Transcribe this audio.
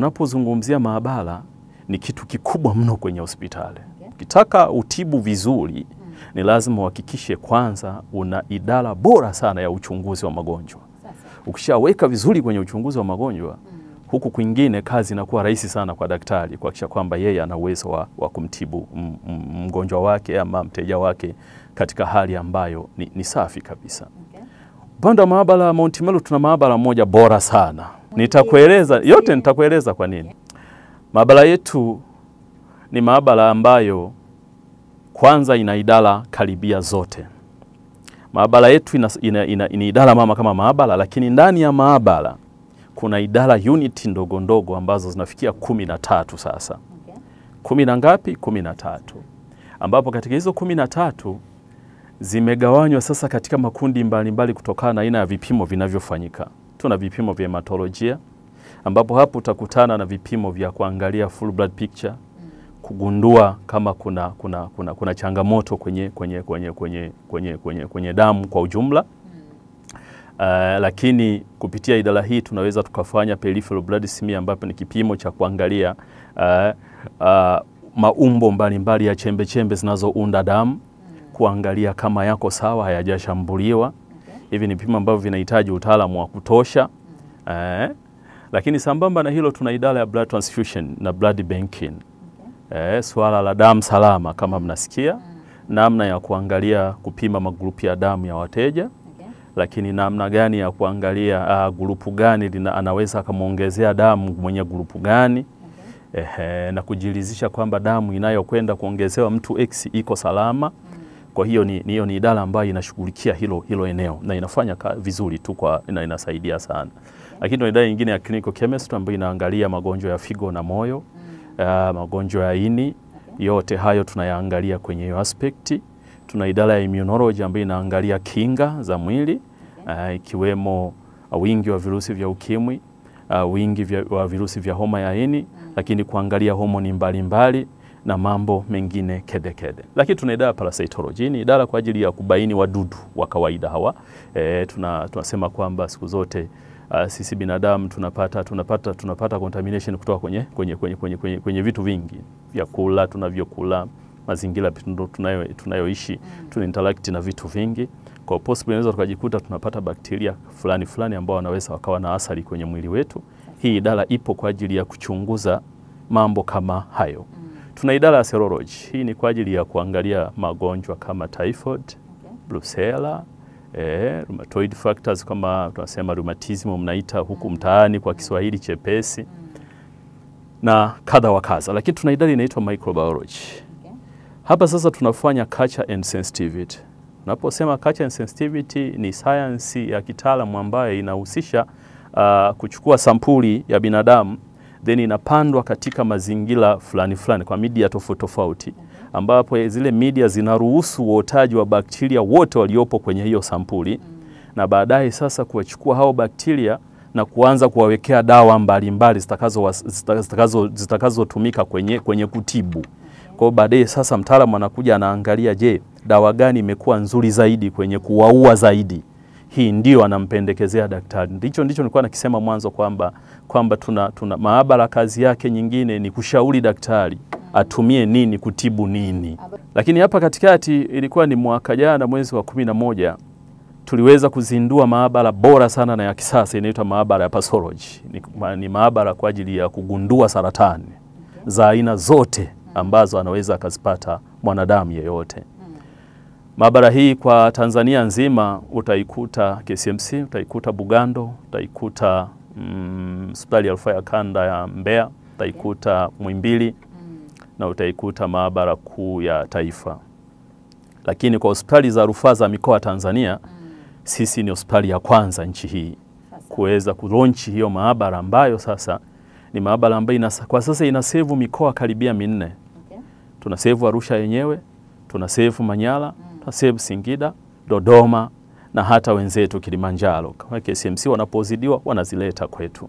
unapozungumzia maabara ni kitu kikubwa mno kwenye hospitali. Ukitaka utibu vizuri, ni lazima uhakikishe kwanza una idara bora sana ya uchunguzi wa magonjwa. Ukishaweka vizuri kwenye uchunguzi wa magonjwa, huku kwingine kazi inakuwa rahisi sana kwa daktari kuhakikisha kwamba yeye ana uwezo wa kumtibu mgonjwa wake ama mteja wake katika hali ambayo ni safi kabisa. Upande wa maabara Mount Meru tuna maabara moja bora sana. Nitakueleza kwa nini. Maabara yetu ni maabara ambayo kwanza ina idara karibia zote. Maabara yetu ina idara mama kama maabara, lakini ndani ya maabara kuna idara unit ndogo ndogo ambazo zinafikia 13 sasa. 10 na ngapi? 13. Ambapo katika hizo 13 zimegawanywa sasa katika makundi mbalimbali kutokana na aina ya vipimo vinavyofanyika. Tuna vipimo vya hematolojia, ambapo hapo utakutana na vipimo vya kuangalia full blood picture, kugundua kama kuna changamoto kwenye damu kwa ujumla. Lakini kupitia idara hii tunaweza tukafanya peripheral blood smear, ambapo ni kipimo cha kuangalia maumbo mbalimbali ya chembe chembe zinazounda damu, kuangalia kama yako sawa, hayajashambuliwa. Hivi ni vipimo ambavyo vinahitaji utaalamu wa kutosha. Lakini sambamba na hilo tuna idara ya blood transfusion na blood banking. Swala la damu salama kama mnasikia, namna ya kuangalia kupima magrupu ya damu ya wateja, lakini namna gani ya kuangalia grupu gani anaweza kumuongezea damu mwenye grupu gani, na kujiridhisha kwamba damu inayokwenda kuongezewa mtu X iko salama. Kwa hiyo ni idara ambayo inashughulikia hilo eneo na inafanya vizuri tu na inasaidia sana. Lakini tuna idara nyingine ya clinical chemistry ambayo inaangalia magonjwa ya figo na moyo, magonjwa ya ini, yote hayo tunayaangalia kwenye hiyo aspekti. Tuna idara ya immunology ambayo inaangalia kinga za mwili, ikiwemo wingi wa virusi vya ukimwi, wingi wa virusi vya homa ya ini, lakini kuangalia homoni mbalimbali na mambo mengine kede. Lakini tuna idara ya parasitology, ni idara kwa ajili ya kubaini wadudu wa kawaida hawa. Tunasema kwamba siku zote sisi binadamu tunapata contamination kutoka kwenye vitu vingi, vyakula tunavyokula, mazingira tunayoishi, tuna interact na vitu vingi. Kwa possible inaweza tukajikuta tunapata bakteria fulani ambao wanaweza wakawa na athari kwenye mwili wetu. Hii idara ipo kwa ajili ya kuchunguza mambo kama hayo. Tuna idara ya serology. Hii ni kwa ajili ya kuangalia magonjwa kama typhoid, brucella, rheumatoid factors kama tunasema rheumatism mnaita huku mtaani kwa Kiswahili chepesi, na kadha wa kadha. Lakini tuna idara inaitwa microbiology. Hapa sasa tunafanya culture and sensitivity. Unaposema culture and sensitivity ni science ya kitaalamu ambayo inahusisha kuchukua sampuli ya binadamu then inapandwa katika mazingira fulani kwa media tofauti, ambapo zile media zinaruhusu uotaji wa bakteria wote waliopo kwenye hiyo sampuli, na baadaye sasa kuwachukua hao bakteria na kuanza kuwawekea dawa mbalimbali zitakazotumika kwenye kutibu. Kwa baadaye sasa mtaalamu anakuja anaangalia, je, dawa gani imekuwa nzuri zaidi kwenye kuwaua zaidi. Hii ndio anampendekezea daktari. Ndicho nilikuwa nakisema mwanzo kwamba tuna maabara kazi yake nyingine ni kushauri daktari atumie nini kutibu nini. Lakini hapa katikati ilikuwa ni mwaka jana mwezi wa 11 tuliweza kuzindua maabara bora sana na ya kisasa inaitwa maabara ya pathology. Ni maabara kwa ajili ya kugundua saratani za aina zote ambazo anaweza akazipata mwanadamu yeyote. Maabara hii kwa Tanzania nzima utaikuta KCMC, utaikuta Bugando, utaikuta hospitali ya rufaa ya kanda ya Mbeya, utaikuta Muhimbili na utaikuta maabara kuu ya taifa. Lakini kwa hospitali za rufaa za mikoa Tanzania, sisi ni hospitali ya kwanza nchi hii kuweza kulaunch hiyo maabara ambayo sasa ni maabara ambayo kwa sasa inasevu mikoa karibia 4. Tunasevu Arusha yenyewe, tunasevu Manyara, tunasevu Singida, Dodoma na hata wenzetu Kilimanjaro. Kama KCMC wanapozidiwa wanazileta kwetu.